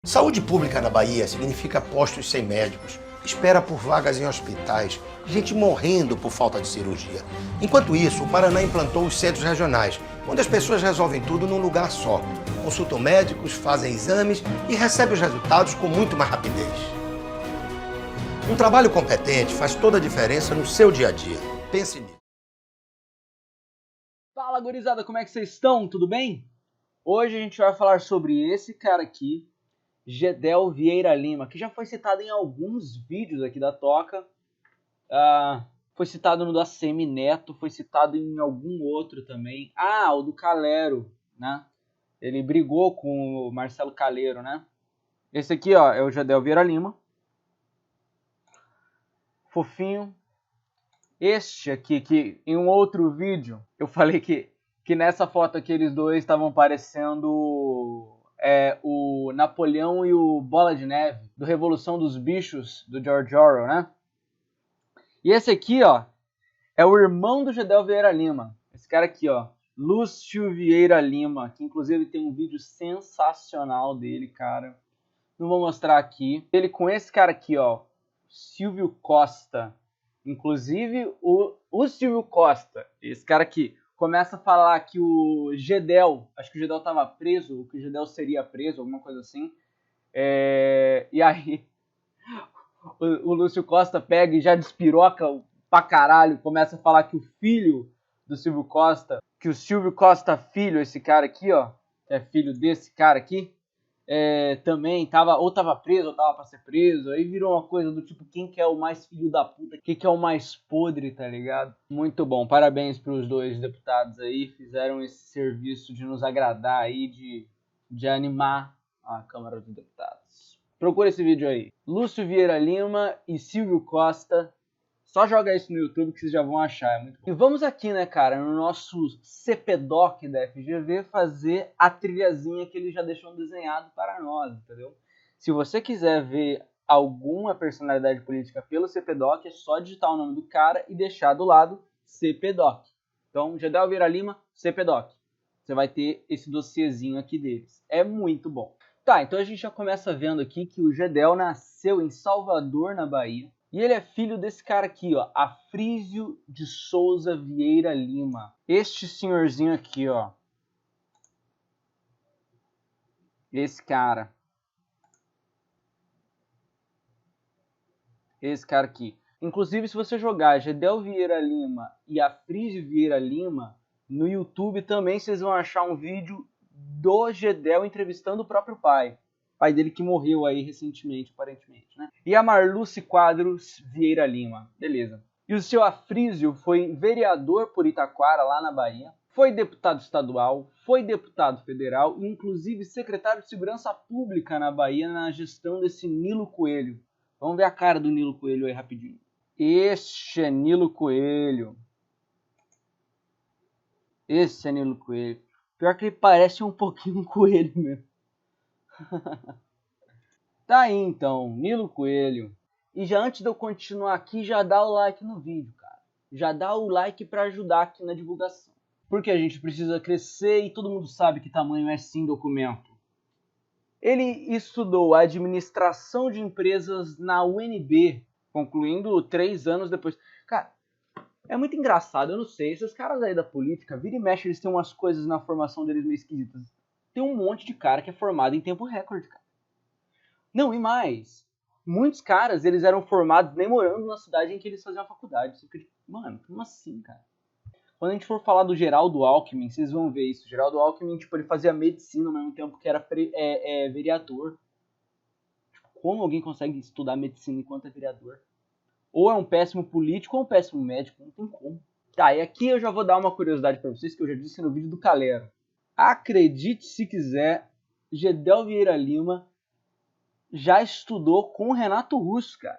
Saúde pública na Bahia significa postos sem médicos, espera por vagas em hospitais, gente morrendo por falta de cirurgia. Enquanto isso, o Paraná implantou os centros regionais, onde as pessoas resolvem tudo num lugar só. Consultam médicos, fazem exames e recebem os resultados com muito mais rapidez. Um trabalho competente faz toda a diferença no seu dia a dia. Pense nisso. Fala, gurizada, como é que vocês estão? Tudo bem? Hoje a gente vai falar sobre esse cara aqui, Gedel Vieira Lima, que já foi citado em alguns vídeos aqui da Toca. Foi citado no da Semineto, foi citado em algum outro também. O do Calero, né? Ele brigou com o Marcelo Calero, né? Esse aqui, ó, é o Gedel Vieira Lima. Fofinho. Este aqui, que em um outro vídeo eu falei que nessa foto aqui eles dois estavam parecendo o Napoleão e o Bola de Neve, do Revolução dos Bichos, do George Orwell, né? E esse aqui, ó, é o irmão do Gedel Vieira Lima. Esse cara aqui, ó, Lúcio Vieira Lima, que inclusive tem um vídeo sensacional dele, cara. Não vou mostrar aqui. Ele com esse cara aqui, ó, Silvio Costa. Inclusive, o Silvio Costa, esse cara aqui, começa a falar que o Gedel, acho que o Gedel estava preso, ou que o Gedel seria preso, alguma coisa assim. E aí, o Lúcio Costa pega e já despiroca pra caralho, começa a falar que o filho do Silvio Costa, que o Silvio Costa filho, esse cara aqui, ó, é filho desse cara aqui, também tava preso ou tava pra ser preso. Aí virou uma coisa do tipo, quem que é o mais filho da puta, quem que é o mais podre, tá ligado? Muito bom, parabéns pros dois deputados aí, fizeram esse serviço de nos agradar aí, de animar a Câmara dos Deputados. Procura esse vídeo aí, Lúcio Vieira Lima e Silvio Costa. Só joga isso no YouTube que vocês já vão achar, é muito bom. E vamos aqui, né, cara, no nosso CPDoc da FGV fazer a trilhazinha que eles já deixam desenhado para nós, entendeu? Se você quiser ver alguma personalidade política pelo CPDoc, é só digitar o nome do cara e deixar do lado CPDoc. Então, Gedel Vieira Lima, CPDoc. Você vai ter esse dossiezinho aqui deles. É muito bom. Tá, então a gente já começa vendo aqui que o Gedel nasceu em Salvador, na Bahia. E ele é filho desse cara aqui, ó, Afrísio de Souza Vieira Lima. Este senhorzinho aqui, ó. Esse cara. Esse cara aqui. Inclusive, se você jogar Gedel Vieira Lima e Afrísio Vieira Lima, no YouTube também vocês vão achar um vídeo do Gedel entrevistando o próprio pai. Pai dele que morreu aí recentemente, aparentemente, né? E a Marluce Quadros Vieira Lima. Beleza. E o seu Afrísio foi vereador por Itaquara, lá na Bahia. Foi deputado estadual, foi deputado federal e inclusive secretário de Segurança Pública na Bahia na gestão desse Nilo Coelho. Vamos ver a cara do Nilo Coelho aí rapidinho. Este é Nilo Coelho. Esse é Nilo Coelho. Pior que ele parece um pouquinho um coelho mesmo. Tá aí então, Nilo Coelho. E já antes de eu continuar aqui, já dá o like no vídeo, cara. Já dá o like para ajudar aqui na divulgação. Porque a gente precisa crescer e todo mundo sabe que tamanho é sim documento. Ele estudou administração de empresas na UNB, concluindo 3 anos depois. Cara, é muito engraçado, eu não sei, esses caras aí da política, vira e mexe, eles têm umas coisas na formação deles meio esquisitas. Tem um monte de cara que é formado em tempo recorde, cara. Não, e mais, muitos caras, eles eram formados nem morando na cidade em que eles faziam a faculdade. Mano, como assim, cara? Quando a gente for falar do Geraldo Alckmin, vocês vão ver isso. O Geraldo Alckmin, tipo, ele fazia medicina ao mesmo tempo que era vereador. Tipo, como alguém consegue estudar medicina enquanto é vereador? Ou é um péssimo político ou um péssimo médico, não tem como. Tá, e aqui eu já vou dar uma curiosidade pra vocês, que eu já disse no vídeo do Calero. Acredite se quiser, Gedel Vieira Lima já estudou com o Renato Russo, cara.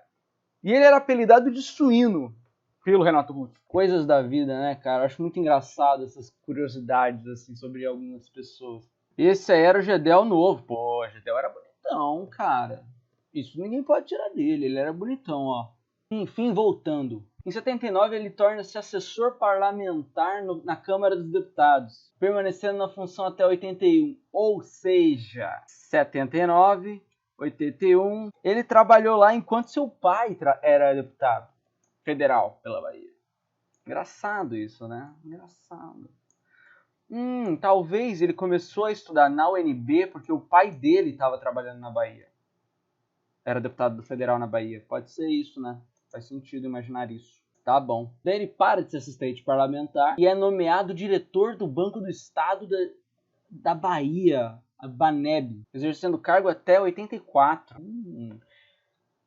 E ele era apelidado de suíno pelo Renato Russo. Coisas da vida, né, cara? Eu acho muito engraçado essas curiosidades, assim, sobre algumas pessoas. Esse aí era o Gedel novo. Pô, o Gedel era bonitão, cara. Isso ninguém pode tirar dele, ele era bonitão, ó. Enfim, voltando. Em 79, ele torna-se assessor parlamentar na Câmara dos Deputados, permanecendo na função até 81. Ou seja, 79, 81. Ele trabalhou lá enquanto seu pai era deputado federal pela Bahia. Engraçado isso, né? Engraçado. Talvez ele começou a estudar na UNB porque o pai dele estava trabalhando na Bahia. Era deputado federal na Bahia. Pode ser isso, né? Faz sentido imaginar isso. Tá bom. Daí ele para de ser assistente parlamentar e é nomeado diretor do Banco do Estado da Bahia, a Baneb, exercendo o cargo até 84.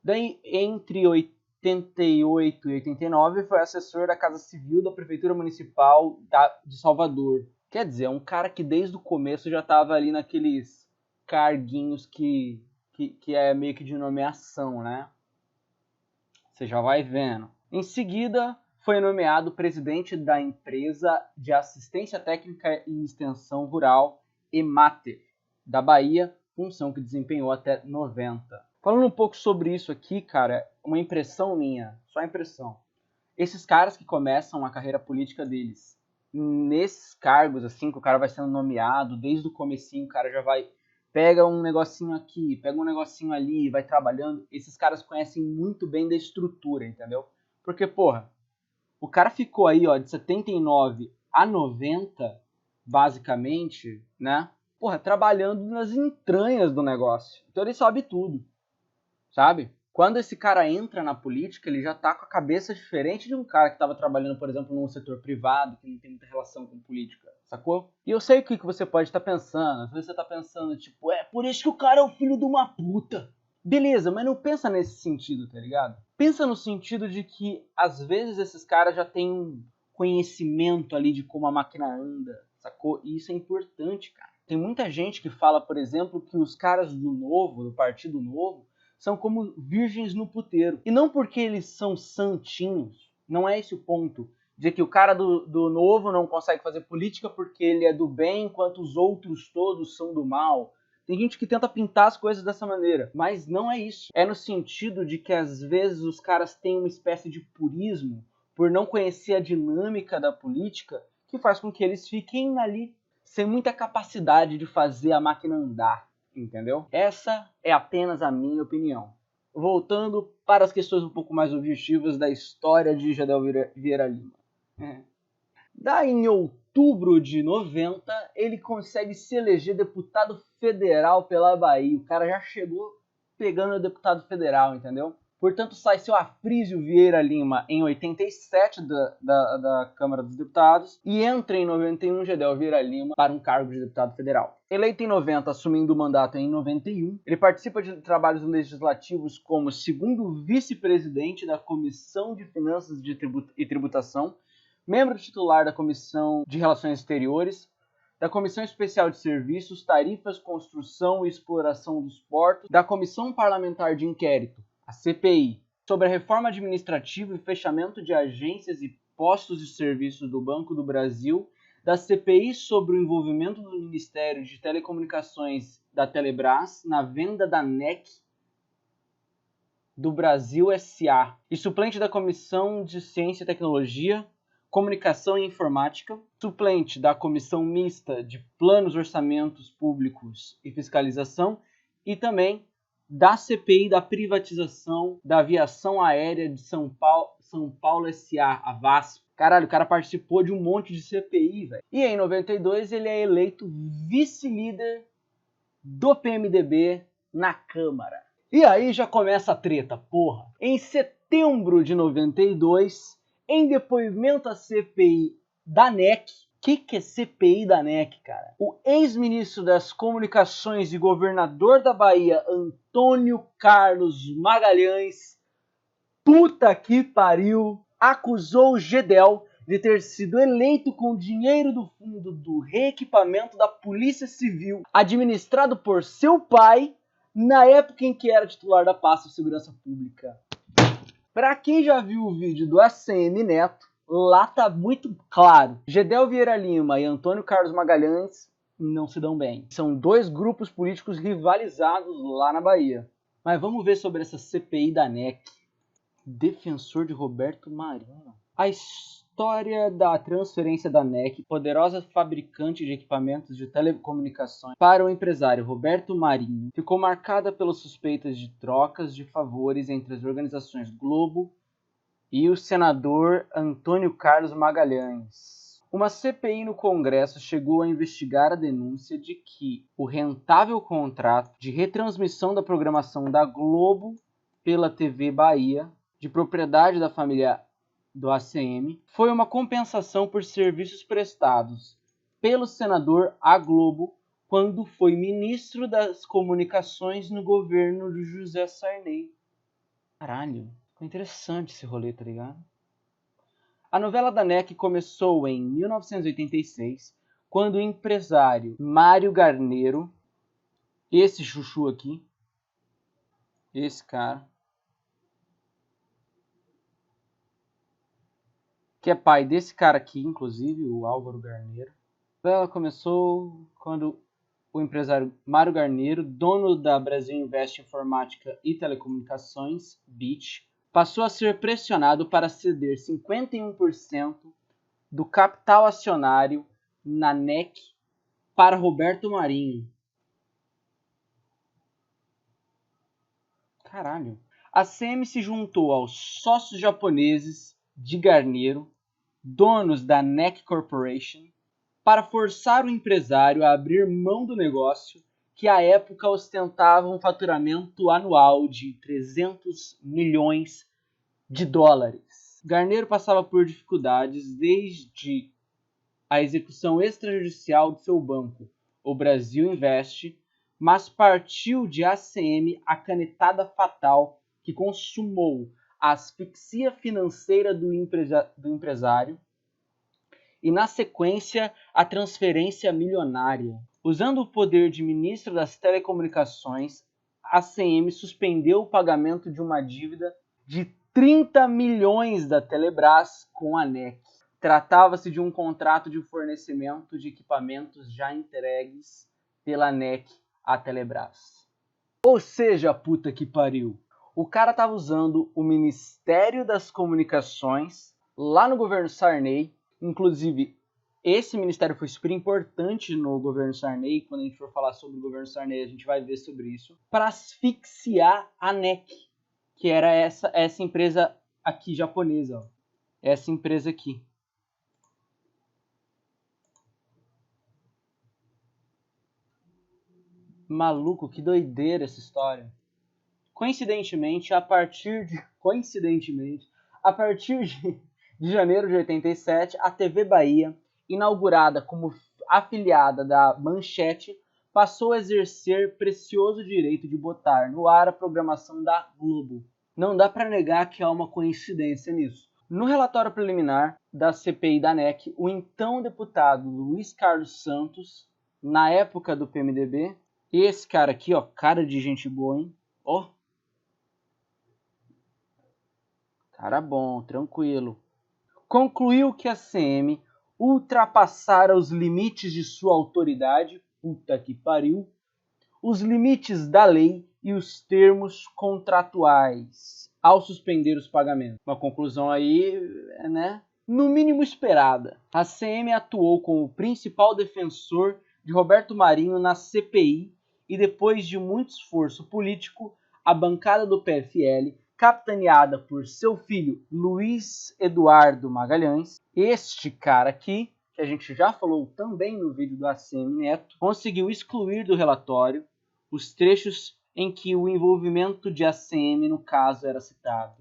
Daí, entre 88 e 89, foi assessor da Casa Civil da Prefeitura Municipal de Salvador. Quer dizer, é um cara que desde o começo já estava ali naqueles carguinhos que é meio que de nomeação, né? Você já vai vendo. Em seguida, foi nomeado presidente da empresa de assistência técnica e extensão rural, EMATER, da Bahia, função que desempenhou até 90. Falando um pouco sobre isso aqui, cara, uma impressão minha, só impressão. Esses caras que começam a carreira política deles, nesses cargos, assim, que o cara vai sendo nomeado, desde o comecinho, o cara já vai... Pega um negocinho aqui, pega um negocinho ali, vai trabalhando. Esses caras conhecem muito bem da estrutura, entendeu? Porque, porra, o cara ficou aí, ó, de 79 a 90, basicamente, né? Porra, trabalhando nas entranhas do negócio. Então ele sabe tudo, sabe? Quando esse cara entra na política, ele já tá com a cabeça diferente de um cara que tava trabalhando, por exemplo, num setor privado, que não tem muita relação com política, sacou? E eu sei o que você pode estar pensando. Às vezes você tá pensando, tipo, é por isso que o cara é o filho de uma puta. Beleza, mas não pensa nesse sentido, tá ligado? Pensa no sentido de que, às vezes, esses caras já têm um conhecimento ali de como a máquina anda, sacou? E isso é importante, cara. Tem muita gente que fala, por exemplo, que os caras do Novo, do Partido Novo, são como virgens no puteiro. E não porque eles são santinhos, não é esse o ponto. De que o cara do Novo não consegue fazer política porque ele é do bem, enquanto os outros todos são do mal. Tem gente que tenta pintar as coisas dessa maneira, mas não é isso. É no sentido de que às vezes os caras têm uma espécie de purismo por não conhecer a dinâmica da política, que faz com que eles fiquem ali sem muita capacidade de fazer a máquina andar, entendeu? Essa é apenas a minha opinião. Voltando para as questões um pouco mais objetivas da história de Gedel Vieira Lima. Daí, em outubro de 90, ele consegue se eleger deputado federal pela Bahia. O cara já chegou pegando o deputado federal, entendeu? Portanto, sai seu Afrísio Vieira Lima em 87 da Câmara dos Deputados e entra em 91 Gedel Vieira Lima para um cargo de deputado federal. Eleito em 90, assumindo o mandato em 91, ele participa de trabalhos legislativos como segundo vice-presidente da Comissão de Finanças e Tributação, membro titular da Comissão de Relações Exteriores, da Comissão Especial de Serviços, Tarifas, Construção e Exploração dos Portos, da Comissão Parlamentar de Inquérito, a CPI, sobre a reforma administrativa e fechamento de agências e postos de serviços do Banco do Brasil, da CPI sobre o envolvimento do Ministério de Telecomunicações da Telebrás na venda da NEC do Brasil S.A. e suplente da Comissão de Ciência e Tecnologia, Comunicação e Informática, suplente da Comissão Mista de Planos, Orçamentos Públicos e Fiscalização e também da CPI da privatização da aviação aérea de São Paulo S.A., a VASP. Caralho, o cara participou de um monte de CPI, velho. E em 92 ele é eleito vice-líder do PMDB na Câmara. E aí já começa a treta, porra. Em setembro de 92, em depoimento à CPI da NEC, o que é CPI da NEC, cara? O ex-ministro das Comunicações e governador da Bahia, Antônio Carlos Magalhães, puta que pariu, acusou o Gedel de ter sido eleito com dinheiro do fundo do reequipamento da Polícia Civil, administrado por seu pai, na época em que era titular da pasta de Segurança Pública. Pra quem já viu o vídeo do ACM Neto, lá tá muito claro. Gedel Vieira Lima e Antônio Carlos Magalhães não se dão bem. São dois grupos políticos rivalizados lá na Bahia. Mas vamos ver sobre essa CPI da NEC. Defensor de Roberto Marinho. A história história da transferência da NEC, poderosa fabricante de equipamentos de telecomunicações, para o empresário Roberto Marinho, ficou marcada pelas suspeitas de trocas de favores entre as organizações Globo e o senador Antônio Carlos Magalhães. Uma CPI no Congresso chegou a investigar a denúncia de que o rentável contrato de retransmissão da programação da Globo pela TV Bahia, de propriedade da família do ACM, foi uma compensação por serviços prestados pelo senador à Globo quando foi ministro das Comunicações no governo de José Sarney. Caralho, ficou interessante esse rolê, tá ligado? A novela da NEC começou em 1986, quando o empresário Mário Garneiro, esse chuchu aqui, esse cara, que é pai desse cara aqui, inclusive, o Álvaro Garneiro. Ela começou quando o empresário Mário Garneiro, dono da Brasil Invest Informática e Telecomunicações, BIT, passou a ser pressionado para ceder 51% do capital acionário na NEC para Roberto Marinho. Caralho. A CM se juntou aos sócios japoneses de Garneiro, donos da NEC Corporation, para forçar o empresário a abrir mão do negócio, que à época ostentava um faturamento anual de 300 milhões de dólares. Garneiro passava por dificuldades desde a execução extrajudicial de seu banco, o Brasil Invest, mas partiu de ACM a canetada fatal que consumou a asfixia financeira do empresário e, na sequência, a transferência milionária. Usando o poder de ministro das telecomunicações, a ACM suspendeu o pagamento de uma dívida de 30 milhões da Telebrás com a NEC. Tratava-se de um contrato de fornecimento de equipamentos já entregues pela NEC à Telebrás. Ou seja, puta que pariu, o cara tava usando o Ministério das Comunicações lá no governo Sarney. Inclusive, esse ministério foi super importante no governo Sarney. Quando a gente for falar sobre o governo Sarney, a gente vai ver sobre isso. Para asfixiar a NEC, que era essa empresa aqui japonesa. Ó. Essa empresa aqui. Maluco, que doideira essa história. Coincidentemente, a partir de janeiro de 87, a TV Bahia, inaugurada como afiliada da Manchete, passou a exercer precioso direito de botar no ar a programação da Globo. Não dá para negar que há uma coincidência nisso. No relatório preliminar da CPI da NEC, o então deputado Luiz Carlos Santos, na época do PMDB, esse cara aqui, ó, cara de gente boa, hein? Ó. Cara bom, tranquilo. Concluiu que a CM ultrapassara os limites de sua autoridade, puta que pariu, os limites da lei e os termos contratuais ao suspender os pagamentos. Uma conclusão aí, né? No mínimo esperada. A CM atuou como principal defensor de Roberto Marinho na CPI e depois de muito esforço político, a bancada do PFL, capitaneada por seu filho Luiz Eduardo Magalhães, este cara aqui, que a gente já falou também no vídeo do ACM Neto, conseguiu excluir do relatório os trechos em que o envolvimento de ACM no caso era citado.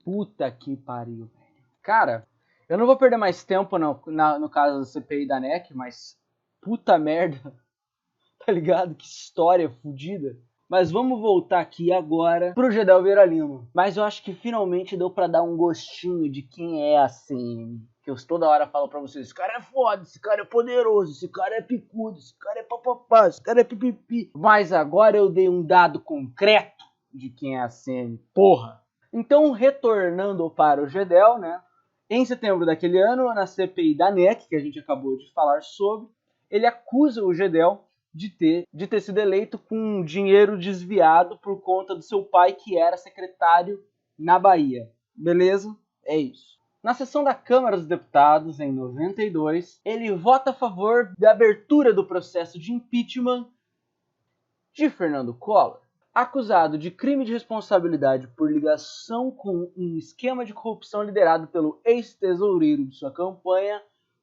Puta que pariu, velho. Cara, eu não vou perder mais tempo no caso da CPI da NEC, mas puta merda, tá ligado? Que história fodida. Mas vamos voltar aqui agora pro Gedel Vieira Lima. Mas eu acho que finalmente deu pra dar um gostinho de quem é a CM. Que eu toda hora falo pra vocês, esse cara é foda, esse cara é poderoso, esse cara é picudo, esse cara é papapá, esse cara é pipipi. Mas agora eu dei um dado concreto de quem é a CM. Porra! Então, retornando para o Gedel, né? Em setembro daquele ano, na CPI da NEC, que a gente acabou de falar sobre, ele acusa o Gedel de ter sido eleito com dinheiro desviado por conta do seu pai, que era secretário na Bahia. Beleza? É isso. Na sessão da Câmara dos Deputados, em 92, ele vota a favor da abertura do processo de impeachment de Fernando Collor, acusado de crime de responsabilidade por ligação com um esquema de corrupção liderado pelo ex-tesoureiro de sua campanha,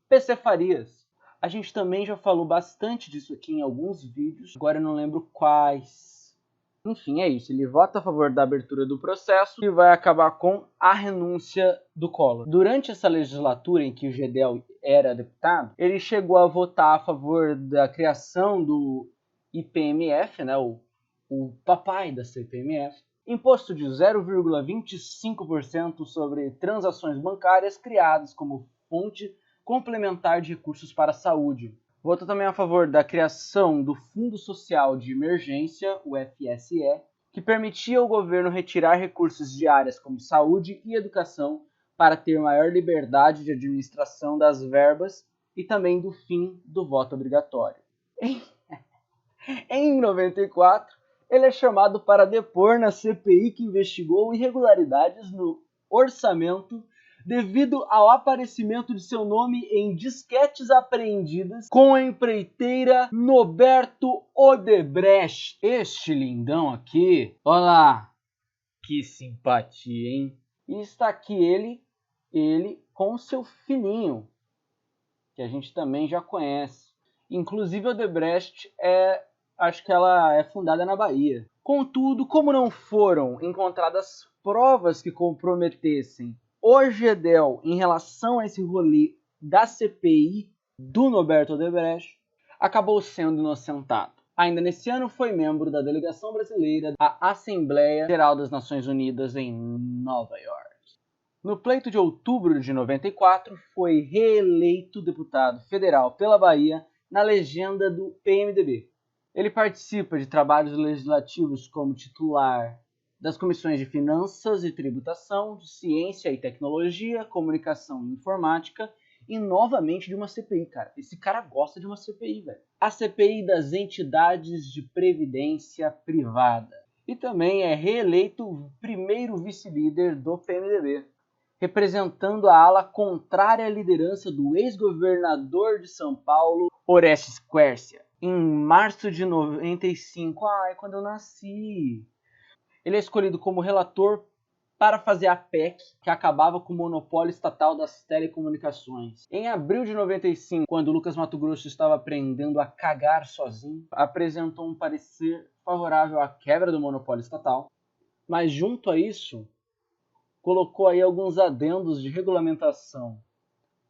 PC Farias. A gente também já falou bastante disso aqui em alguns vídeos, agora eu não lembro quais. Enfim, é isso. Ele vota a favor da abertura do processo e vai acabar com a renúncia do Collor. Durante essa legislatura em que o Gedel era deputado, ele chegou a votar a favor da criação do IPMF, né, o papai da CPMF, imposto de 0,25% sobre transações bancárias criadas como fonte complementar de recursos para a saúde. Votou também a favor da criação do Fundo Social de Emergência, o FSE, que permitia ao governo retirar recursos de áreas como saúde e educação para ter maior liberdade de administração das verbas e também do fim do voto obrigatório. Em 94, ele é chamado para depor na CPI que investigou irregularidades no orçamento devido ao aparecimento de seu nome em disquetes apreendidas com a empreiteira Norberto Odebrecht. Este lindão aqui, olha lá, que simpatia, hein? E está aqui ele com seu filhinho, que a gente também já conhece. Inclusive, Odebrecht acho que ela é fundada na Bahia. Contudo, como não foram encontradas provas que comprometessem o Gedel em relação a esse rolê da CPI do Norberto Odebrecht, acabou sendo inocentado. Ainda nesse ano foi membro da delegação brasileira à Assembleia Geral das Nações Unidas em Nova York. No pleito de outubro de 94, foi reeleito deputado federal pela Bahia na legenda do PMDB. Ele participa de trabalhos legislativos como titular das comissões de Finanças e Tributação, de Ciência e Tecnologia, Comunicação e Informática e novamente de uma CPI, cara. Esse cara gosta de uma CPI, velho. A CPI das entidades de previdência privada. E também é reeleito o primeiro vice-líder do PMDB, representando a ala contrária à liderança do ex-governador de São Paulo, Orestes Quercia, em março de 95. Ai, quando eu nasci. Ele é escolhido como relator para fazer a PEC, que acabava com o monopólio estatal das telecomunicações. Em abril de 95, quando Lucas Mato Grosso estava aprendendo a cagar sozinho, apresentou um parecer favorável à quebra do monopólio estatal, mas junto a isso, colocou aí alguns adendos de regulamentação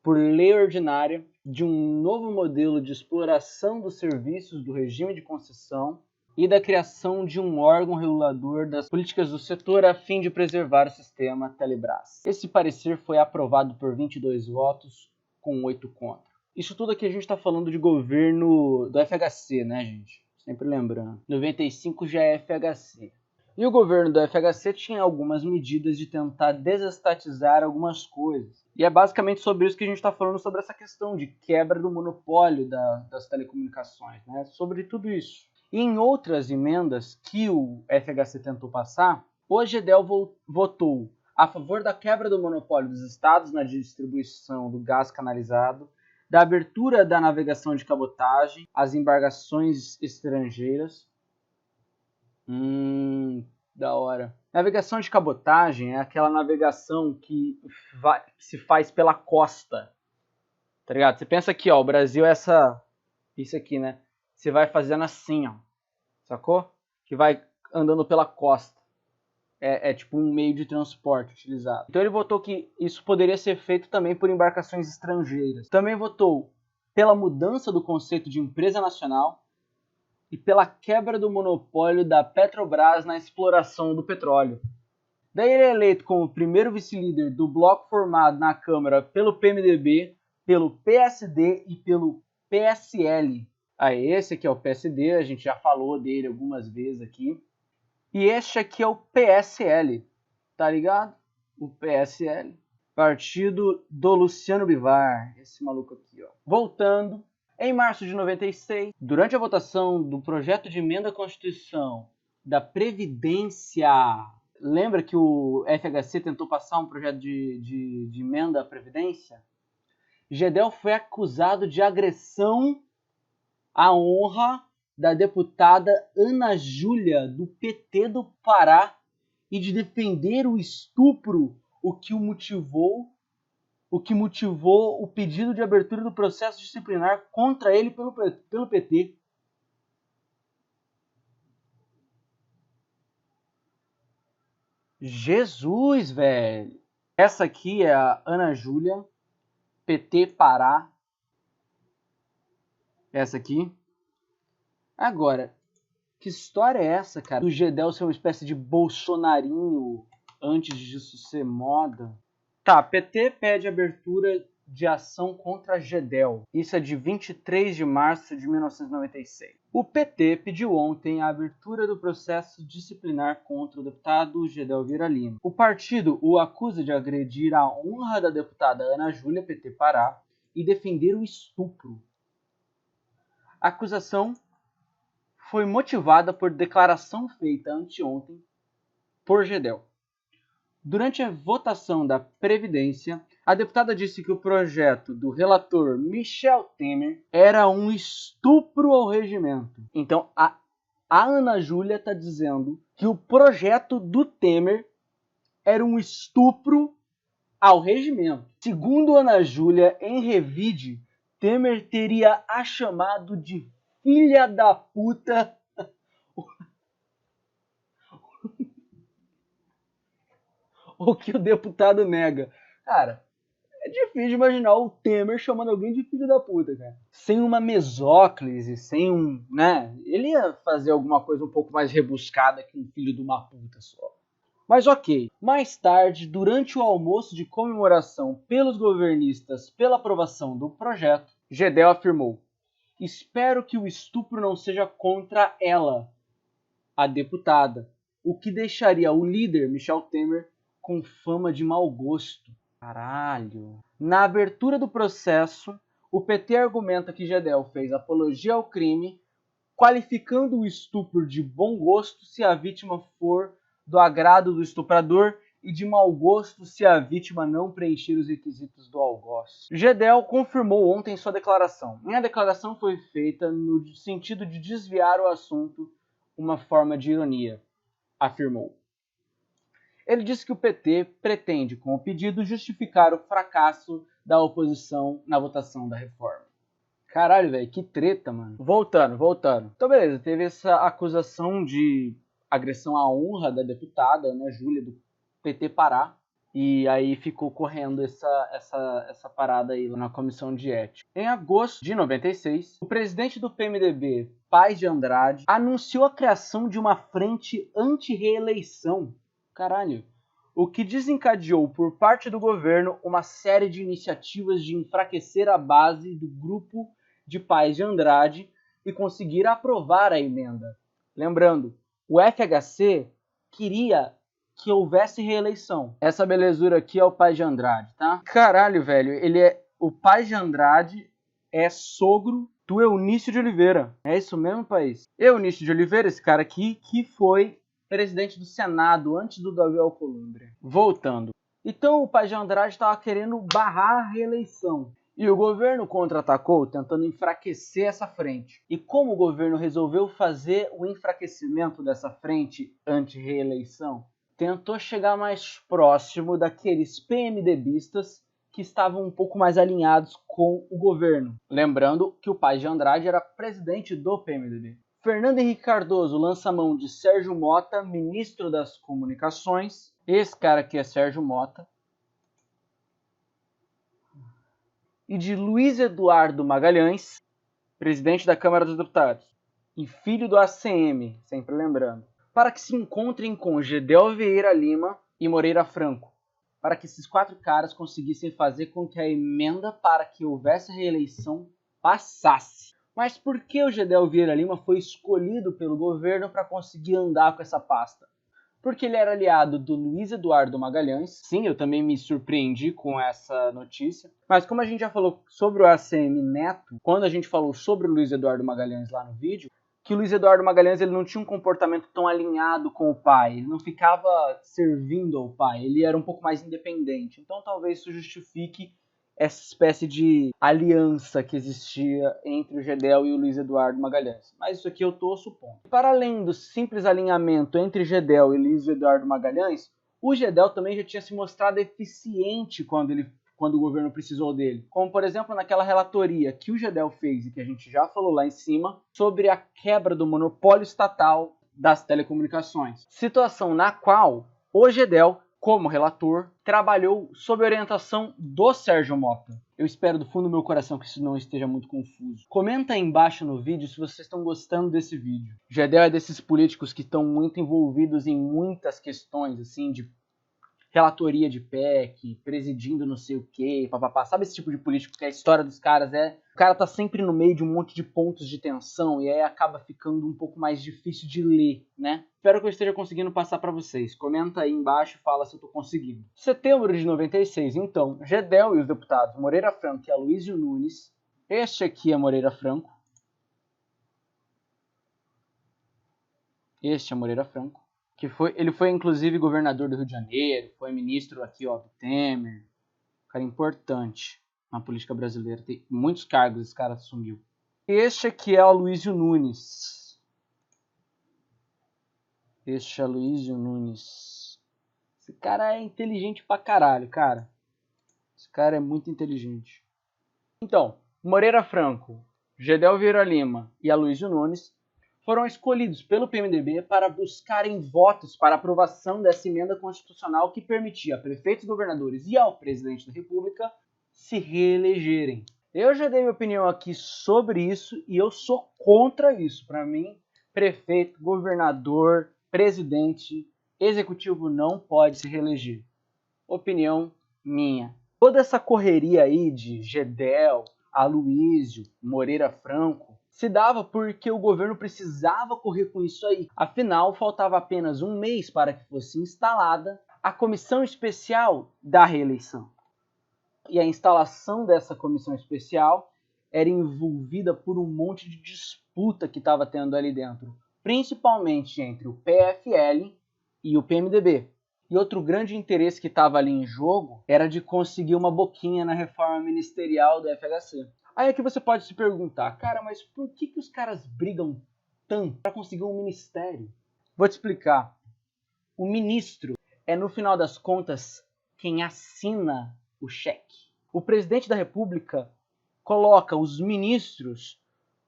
por lei ordinária de um novo modelo de exploração dos serviços do regime de concessão e da criação de um órgão regulador das políticas do setor a fim de preservar o sistema Telebrás. Esse parecer foi aprovado por 22 votos com 8 contra. Isso tudo aqui a gente está falando de governo do FHC, né, gente? Sempre lembrando. 95 já é FHC. E o governo do FHC tinha algumas medidas de tentar desestatizar algumas coisas. E é basicamente sobre isso que a gente está falando, sobre essa questão de quebra do monopólio das telecomunicações, né? Sobre tudo isso. E em outras emendas que o FHC tentou passar, o Gedel votou a favor da quebra do monopólio dos estados na distribuição do gás canalizado, da abertura da navegação de cabotagem, as embarcações estrangeiras. Da hora. Navegação de cabotagem é aquela navegação que se faz pela costa. Tá ligado? Você pensa aqui, ó, o Brasil é isso aqui, né? Você vai fazendo assim, ó. Sacou? Que vai andando pela costa. É tipo um meio de transporte utilizado. Então ele votou que isso poderia ser feito também por embarcações estrangeiras. Também votou pela mudança do conceito de empresa nacional e pela quebra do monopólio da Petrobras na exploração do petróleo. Daí ele é eleito como primeiro vice-líder do bloco formado na Câmara pelo PMDB, pelo PSD e pelo PSL. Aí esse aqui é o PSD, a gente já falou dele algumas vezes aqui. E este aqui é o PSL, tá ligado? O PSL, partido do Luciano Bivar, esse maluco aqui, ó. Voltando, Em março de 96, durante a votação do projeto de emenda à Constituição da Previdência, lembra que o FHC tentou passar um projeto de emenda à Previdência? Gedel foi acusado de agressão à honra da deputada Ana Júlia, do PT do Pará, e de defender o estupro, o que motivou o pedido de abertura do processo disciplinar contra ele pelo PT. Jesus, velho! Essa aqui é a Ana Júlia, PT Pará. Essa aqui. Agora, que história é essa, cara? Do Gedel ser uma espécie de bolsonarinho antes disso ser moda. Tá, PT pede abertura de ação contra Gedel. Isso é de 23 de março de 1996. O PT pediu ontem a abertura do processo disciplinar contra o deputado Gedel Vieira Lima. O partido o acusa de agredir a honra da deputada Ana Júlia, PT Pará, e defender o estupro. A acusação foi motivada por declaração feita anteontem por Gedel. Durante a votação da Previdência, a deputada disse que o projeto do relator Michel Temer era um estupro ao regimento. Então, a Ana Júlia está dizendo que o projeto do Temer era um estupro ao regimento. Segundo Ana Júlia, em revide, Temer teria a chamado de filha da puta o que o deputado nega. Cara, é difícil de imaginar o Temer chamando alguém de filho da puta, cara. Sem uma mesóclise, sem um, né? Ele ia fazer alguma coisa um pouco mais rebuscada que um filho de uma puta só. Mas ok. Mais tarde, durante o almoço de comemoração pelos governistas pela aprovação do projeto, Gedel afirmou: espero que o estupro não seja contra ela, a deputada, o que deixaria o líder, Michel Temer, com fama de mau gosto. Caralho. Na abertura do processo, o PT argumenta que Gedel fez apologia ao crime, qualificando o estupro de bom gosto se a vítima for do agrado do estuprador e de mau gosto se a vítima não preencher os requisitos do algoz. Gedel confirmou ontem sua declaração. Minha declaração foi feita no sentido de desviar o assunto, uma forma de ironia, afirmou. Ele disse que o PT pretende, com o pedido, justificar o fracasso da oposição na votação da reforma. Caralho, velho, que treta, mano. Voltando. Então, beleza, teve essa acusação de agressão à honra da deputada Ana Júlia, do PT Pará. E aí ficou correndo essa parada aí na comissão de ética. Em agosto de 96, o presidente do PMDB, Paz de Andrade, anunciou a criação de uma frente anti-reeleição. Caralho. O que desencadeou por parte do governo uma série de iniciativas de enfraquecer a base do grupo de Paz de Andrade e conseguir aprovar a emenda. Lembrando, o FHC queria que houvesse reeleição. Essa belezura aqui é o Paz de Andrade, tá? Caralho, velho, o Paz de Andrade é sogro do Eunício de Oliveira. É isso mesmo, país? Eunício de Oliveira, esse cara aqui, que foi presidente do Senado antes do Davi Alcolumbre. Voltando. Então o Paz de Andrade estava querendo barrar a reeleição. E o governo contra-atacou, tentando enfraquecer essa frente. E como o governo resolveu fazer o enfraquecimento dessa frente anti-reeleição? Tentou chegar mais próximo daqueles PMDBistas que estavam um pouco mais alinhados com o governo. Lembrando que o Paz de Andrade era presidente do PMDB. Fernando Henrique Cardoso lança a mão de Sérgio Mota, ministro das Comunicações. Esse cara aqui é Sérgio Mota. E de Luiz Eduardo Magalhães, presidente da Câmara dos Deputados. E filho do ACM, sempre lembrando. Para que se encontrem com Gedel Vieira Lima e Moreira Franco. Para que esses 4 caras conseguissem fazer com que a emenda para que houvesse reeleição passasse. Mas por que o Gedel Vieira Lima foi escolhido pelo governo para conseguir andar com essa pasta? porque ele era aliado do Luiz Eduardo Magalhães. Sim, eu também me surpreendi com essa notícia. Mas como a gente já falou sobre o ACM Neto, quando a gente falou sobre o Luiz Eduardo Magalhães lá no vídeo, que o Luiz Eduardo Magalhães ele não tinha um comportamento tão alinhado com o pai, ele não ficava servindo ao pai, ele era um pouco mais independente. Então talvez isso justifique essa espécie de aliança que existia entre o Gedel e o Luiz Eduardo Magalhães. Mas isso aqui eu estou supondo. Para além do simples alinhamento entre Gedel e Luiz Eduardo Magalhães, o Gedel também já tinha se mostrado eficiente quando o governo precisou dele. Como, por exemplo, naquela relatoria que o Gedel fez e que a gente já falou lá em cima, sobre a quebra do monopólio estatal das telecomunicações. Situação na qual o Gedel, como relator, trabalhou sob orientação do Sérgio Mota. Eu espero do fundo do meu coração que isso não esteja muito confuso. Comenta aí embaixo no vídeo se vocês estão gostando desse vídeo. Gedel é desses políticos que estão muito envolvidos em muitas questões, assim, de relatoria de PEC, presidindo não sei o que, papapá. Sabe esse tipo de político que a história dos caras é... O cara tá sempre no meio de um monte de pontos de tensão e aí acaba ficando um pouco mais difícil de ler, né? Espero que eu esteja conseguindo passar pra vocês. Comenta aí embaixo e fala se eu tô conseguindo. Setembro de 96, então, Gedel e os deputados Moreira Franco e Aloysio Nunes. Este aqui é Moreira Franco. Este é Moreira Franco. Ele foi inclusive governador do Rio de Janeiro, foi ministro aqui, ó, do Temer. Cara importante na política brasileira, tem muitos cargos esse cara assumiu. Este aqui é Aloysio Nunes. Este é Aloysio Nunes. Esse cara é inteligente pra caralho, cara. Esse cara é muito inteligente. Então, Moreira Franco, Gedel Vieira Lima e Aloysio Nunes foram escolhidos pelo PMDB para buscarem votos para aprovação dessa emenda constitucional que permitia a prefeitos, governadores e ao presidente da República se reelegerem. Eu já dei minha opinião aqui sobre isso e eu sou contra isso. Para mim, prefeito, governador, presidente, executivo não pode se reeleger. Opinião minha. Toda essa correria aí de Gedel, Aloysio, Moreira Franco se dava porque o governo precisava correr com isso aí. Afinal, faltava apenas um mês para que fosse instalada a comissão especial da reeleição. E a instalação dessa comissão especial era envolvida por um monte de disputa que estava tendo ali dentro, principalmente entre o PFL e o PMDB. E outro grande interesse que estava ali em jogo era de conseguir uma boquinha na reforma ministerial do FHC. Aí aqui você pode se perguntar, cara, mas por que os caras brigam tanto para conseguir um ministério? Vou te explicar. O ministro é, no final das contas, quem assina o cheque. O presidente da República coloca os ministros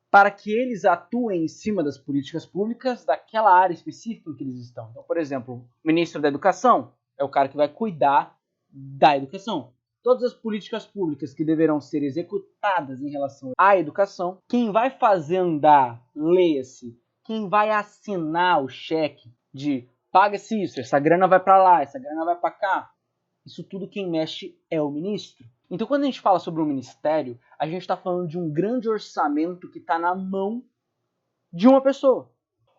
para que eles atuem em cima das políticas públicas daquela área específica em que eles estão. Então, por exemplo, o ministro da Educação é o cara que vai cuidar da educação. Todas as políticas públicas que deverão ser executadas em relação à educação, quem vai fazer andar, leia-se, quem vai assinar o cheque de paga-se isso, essa grana vai para lá, essa grana vai para cá, isso tudo quem mexe é o ministro. Então, quando a gente fala sobre um ministério, a gente está falando de um grande orçamento que está na mão de uma pessoa.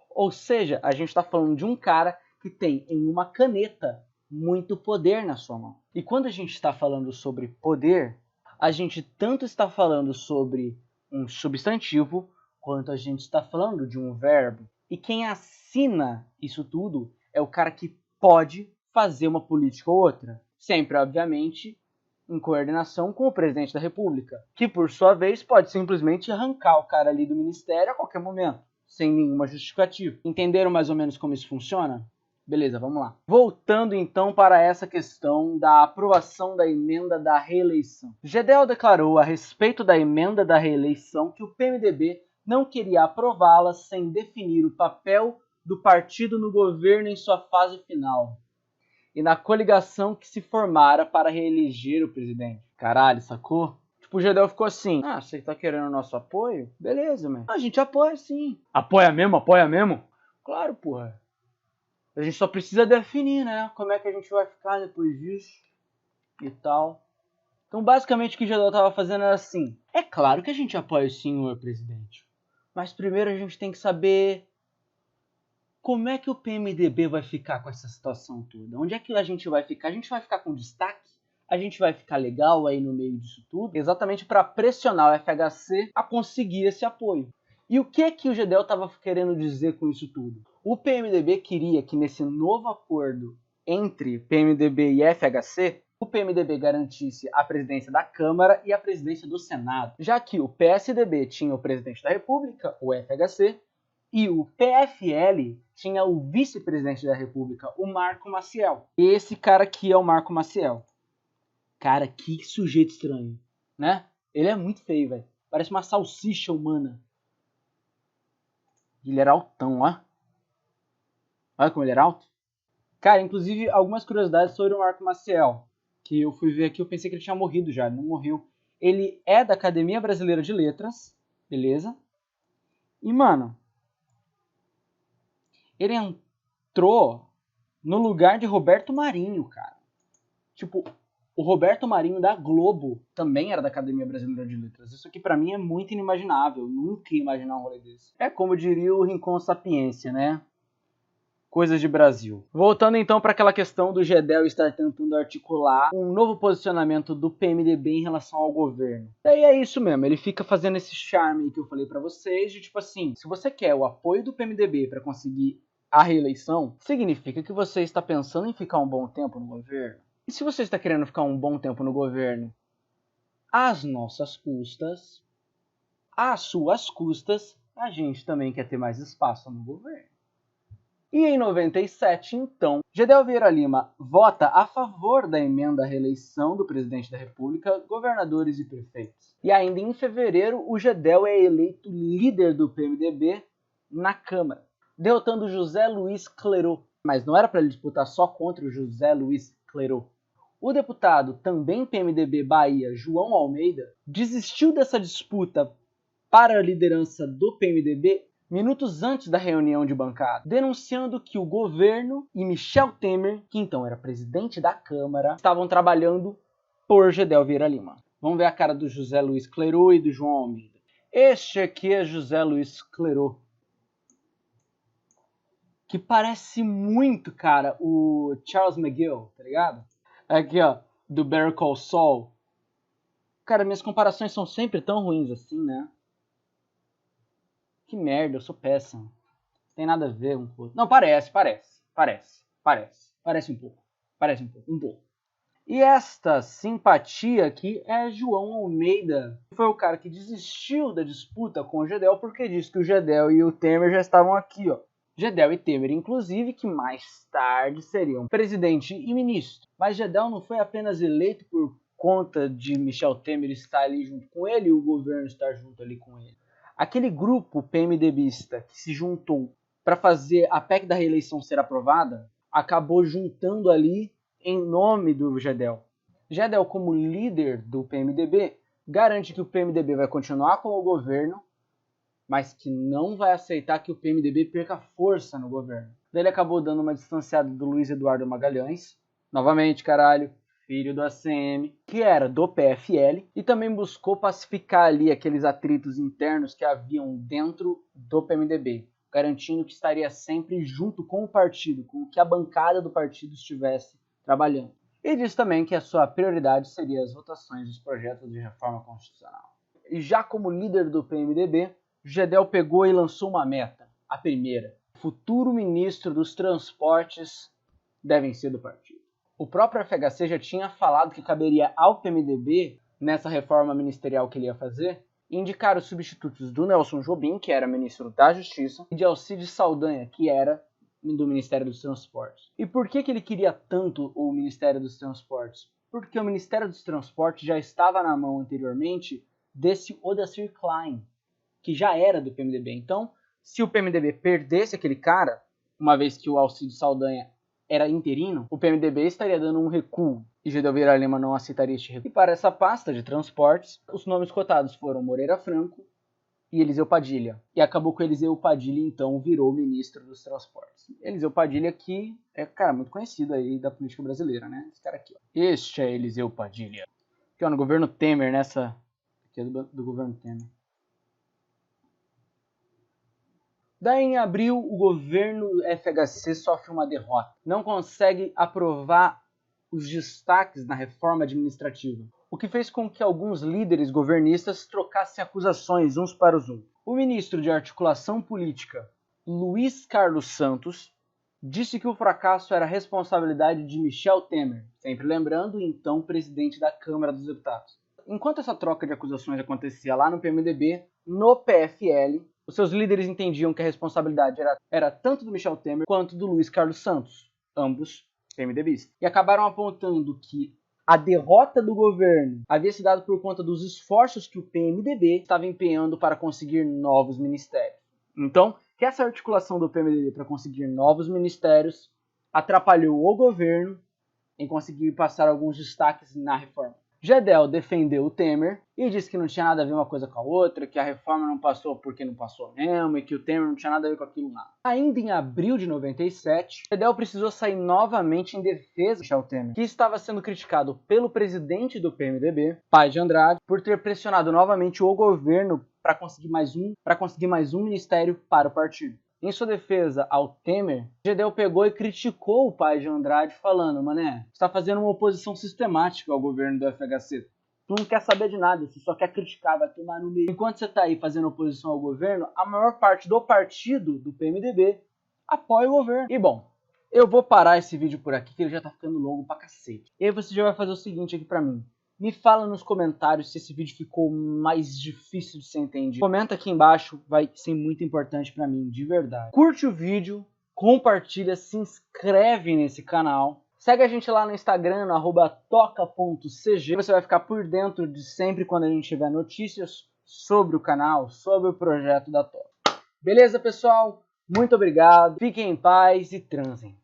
Ou seja, a gente está falando de um cara que tem em uma caneta muito poder na sua mão. E quando a gente está falando sobre poder, a gente tanto está falando sobre um substantivo, quanto a gente está falando de um verbo. E quem assina isso tudo é o cara que pode fazer uma política ou outra. Sempre, obviamente, em coordenação com o presidente da República, que por sua vez pode simplesmente arrancar o cara ali do ministério a qualquer momento, sem nenhuma justificativa. Entenderam mais ou menos como isso funciona? Beleza, vamos lá. Voltando então para essa questão da aprovação da emenda da reeleição. Gedel declarou a respeito da emenda da reeleição que o PMDB não queria aprová-la sem definir o papel do partido no governo em sua fase final e na coligação que se formara para reeleger o presidente. Caralho, sacou? Tipo, o Gedel ficou assim, você tá querendo o nosso apoio? Beleza, mano. A gente apoia sim. Apoia mesmo? Apoia mesmo? Claro, porra. A gente só precisa definir, né? Como é que a gente vai ficar depois disso e tal. Então, basicamente, o que o Gedel estava fazendo era assim. É claro que a gente apoia o senhor presidente. Mas primeiro a gente tem que saber como é que o PMDB vai ficar com essa situação toda? Onde é que a gente vai ficar? A gente vai ficar com destaque? A gente vai ficar legal aí no meio disso tudo? Exatamente para pressionar o FHC a conseguir esse apoio. E o que o Gedel estava querendo dizer com isso tudo? O PMDB queria que nesse novo acordo entre PMDB e FHC, o PMDB garantisse a presidência da Câmara e a presidência do Senado, já que o PSDB tinha o presidente da República, o FHC, e o PFL tinha o vice-presidente da República, o Marco Maciel. Esse cara aqui é o Marco Maciel. Cara, que sujeito estranho, né? Ele é muito feio, velho. Parece uma salsicha humana. Ele era altão, ó. Olha como ele era alto. Cara, inclusive, algumas curiosidades sobre o Marco Maciel, que eu fui ver aqui, eu pensei que ele tinha morrido já, ele não morreu. Ele é da Academia Brasileira de Letras, beleza? E, mano, ele entrou no lugar de Roberto Marinho, cara. Tipo, o Roberto Marinho da Globo também era da Academia Brasileira de Letras. Isso aqui pra mim é muito inimaginável. Eu nunca ia imaginar um rolê desse. É como diria o Rincon Sapiência, né? Coisas de Brasil. Voltando então para aquela questão do Gedel estar tentando articular um novo posicionamento do PMDB em relação ao governo. Daí é isso mesmo, ele fica fazendo esse charme que eu falei para vocês, de tipo assim, se você quer o apoio do PMDB para conseguir a reeleição, significa que você está pensando em ficar um bom tempo no governo. E se você está querendo ficar um bom tempo no governo às nossas custas, às suas custas, a gente também quer ter mais espaço no governo. E em 97, então, Gedel Vieira Lima vota a favor da emenda à reeleição do presidente da República, governadores e prefeitos. E ainda em fevereiro, o Gedel é eleito líder do PMDB na Câmara, derrotando José Luiz Clerot. Mas não era para ele disputar só contra o José Luiz Clerot. O deputado, também PMDB Bahia, João Almeida, desistiu dessa disputa para a liderança do PMDB minutos antes da reunião de bancada, denunciando que o governo e Michel Temer, que então era presidente da Câmara, estavam trabalhando por Gedel Vieira Lima. Vamos ver a cara do José Luiz Clerot e do João Almeida. Este aqui é José Luiz Clerot, que parece muito, cara, o Charles McGill, tá ligado? Aqui, ó, do Better Call Saul. Cara, minhas comparações são sempre tão ruins assim, né? Que merda, eu sou péssimo. Tem nada a ver um com o outro. Não, parece um pouco. Parece um pouco. E esta simpatia aqui é João Almeida. Foi o cara que desistiu da disputa com o Gedel porque disse que o Gedel e o Temer já estavam aqui, ó. Gedel e Temer, inclusive, que mais tarde seriam presidente e ministro. Mas Gedel não foi apenas eleito por conta de Michel Temer estar ali junto com ele e o governo estar junto ali com ele. Aquele grupo PMDBista que se juntou para fazer a PEC da reeleição ser aprovada, acabou juntando ali em nome do Gedel. Gedel, como líder do PMDB, garante que o PMDB vai continuar com o governo, mas que não vai aceitar que o PMDB perca força no governo. Daí ele acabou dando uma distanciada do Luiz Eduardo Magalhães, novamente, caralho, filho do ACM, que era do PFL, e também buscou pacificar ali aqueles atritos internos que haviam dentro do PMDB, garantindo que estaria sempre junto com o partido, com que a bancada do partido estivesse trabalhando. E disse também que a sua prioridade seria as votações dos projetos de reforma constitucional. E já como líder do PMDB, Gedel pegou e lançou uma meta, a primeira: o futuro ministro dos transportes devem ser do partido. O próprio FHC já tinha falado que caberia ao PMDB, nessa reforma ministerial que ele ia fazer, indicar os substitutos do Nelson Jobim, que era ministro da Justiça, e de Alcides Saldanha, que era do Ministério dos Transportes. E por que ele queria tanto o Ministério dos Transportes? Porque o Ministério dos Transportes já estava na mão anteriormente desse Odacir Klein, que já era do PMDB. Então, se o PMDB perdesse aquele cara, uma vez que o Alcides Saldanha era interino, o PMDB estaria dando um recuo e Gedel Vieira Lima não aceitaria este recuo. E para essa pasta de transportes, os nomes cotados foram Moreira Franco e Eliseu Padilha. E acabou que o Eliseu Padilha, então, virou ministro dos transportes. Eliseu Padilha, que é, cara, muito conhecido aí da política brasileira, né? Esse cara aqui, ó. Este é Eliseu Padilha. Aqui, ó, no governo Temer, nessa... Aqui é do governo Temer. Daí, em abril, o governo FHC sofre uma derrota. Não consegue aprovar os destaques na reforma administrativa, o que fez com que alguns líderes governistas trocassem acusações uns para os outros. O ministro de Articulação Política, Luiz Carlos Santos, disse que o fracasso era responsabilidade de Michel Temer, sempre lembrando, então, presidente da Câmara dos Deputados. Enquanto essa troca de acusações acontecia lá no PMDB, no PFL, os seus líderes entendiam que a responsabilidade era tanto do Michel Temer quanto do Luiz Carlos Santos, ambos PMDBistas, e acabaram apontando que a derrota do governo havia se dado por conta dos esforços que o PMDB estava empenhando para conseguir novos ministérios. Então, que essa articulação do PMDB para conseguir novos ministérios atrapalhou o governo em conseguir passar alguns destaques na reforma. Gedel defendeu o Temer e disse que não tinha nada a ver uma coisa com a outra, que a reforma não passou porque não passou mesmo e que o Temer não tinha nada a ver com aquilo nada. Ainda em abril de 97, Gedel precisou sair novamente em defesa de Michel Temer, que estava sendo criticado pelo presidente do PMDB, Paz de Andrade, por ter pressionado novamente o governo para conseguir mais um ministério para o partido. Em sua defesa ao Temer, Gedel pegou e criticou o Paz de Andrade, falando: mané, você está fazendo uma oposição sistemática ao governo do FHC. Tu não quer saber de nada, você só quer criticar, vai tomar no meio. Enquanto você está aí fazendo oposição ao governo, a maior parte do partido do PMDB apoia o governo. E bom, eu vou parar esse vídeo por aqui, que ele já tá ficando longo pra cacete. E aí você já vai fazer o seguinte aqui pra mim. Me fala nos comentários se esse vídeo ficou mais difícil de ser entendido. Comenta aqui embaixo, vai ser muito importante pra mim, de verdade. Curte o vídeo, compartilha, se inscreve nesse canal. Segue a gente lá no Instagram, no @toca.cg. Você vai ficar por dentro de sempre quando a gente tiver notícias sobre o canal, sobre o projeto da Toca. Beleza, pessoal? Muito obrigado, fiquem em paz e transem.